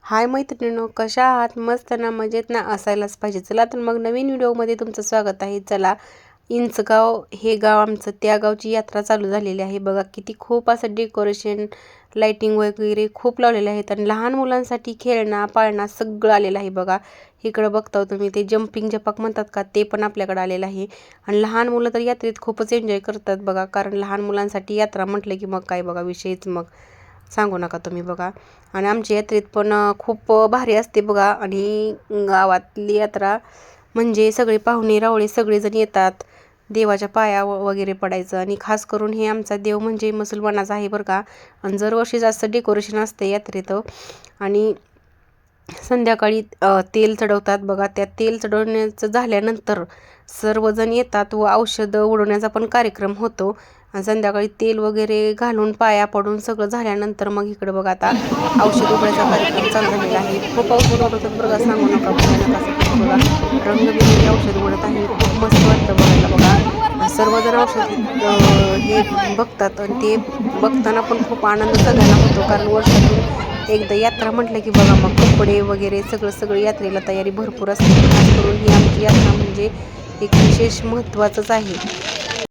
हाय मैत्रिणींनो, कशा आहात? मस्त ना, मजेत ना, असायलाच पाहिजे. चला तर मग नवीन व्हिडिओमध्ये तुमचं स्वागत आहे. चला, इंचगाव हे गाव आमचं, त्या गावची यात्रा चालू झालेली आहे. बघा किती खूप असं डेकोरेशन, लाइटिंग वगैरे खूप लावलेले आहेत आणि लहान मुलांसाठी खेळणं पाळणा सगळं आलेलं आहे. बघा इकडं बघता तुम्ही, ते जम्पिंग जपाक म्हणतात का, ते पण आपल्याकडे आलेलं आहे. आणि लहान मुलं तर यात्रेत खूपच एन्जॉय करतात बघा, कारण लहान मुलांसाठी यात्रा म्हटलं की मग काय बघा, विषयच मग सांगू नका तुम्ही. बघा आणि आमच्या यात्रेत पण खूप भारी असते बघा. आणि गावातली यात्रा म्हणजे सगळे पाहुणे रावळे सगळेजण येतात देवाच्या पाया वगैरे पडायचं. आणि खास करून हे आमचा देव म्हणजे मुसलमानाचा आहे बरं का. आणि दरवर्षी जास्त डेकोरेशन असते यात्रेत. आणि संध्याकाळी तेल चढवतात बघा. त्या तेल चढवण्याचं झाल्यानंतर सर्वजण येतात व औषधं उडवण्याचा पण कार्यक्रम होतो. आणि संध्याकाळी तेल वगैरे घालून पाया पडून सगळं झाल्यानंतर मग इकडं बघा आता औषध उडवायचा कार्यक्रम चालू झालेला आहे. खूप औषध उडवतात बघा, सांगू नका भयानक असं. कसं बघा रंगबिरंगी औषध उडत आहे, खूप मस्त वाटतं बघायला बघा. सर्वजण औषध हे बघतात आणि ते बघताना पण खूप आनंद सगळ्यांना होतो, कारण वर्षातून एकदा यात्रा म्हटलं की बघा मग कपडे वगैरे सगळं यात्रेला तयारी भरपूर असते. खास करून ही आमची यात्रा म्हणजे एक विशेष महत्त्वाचंच आहे.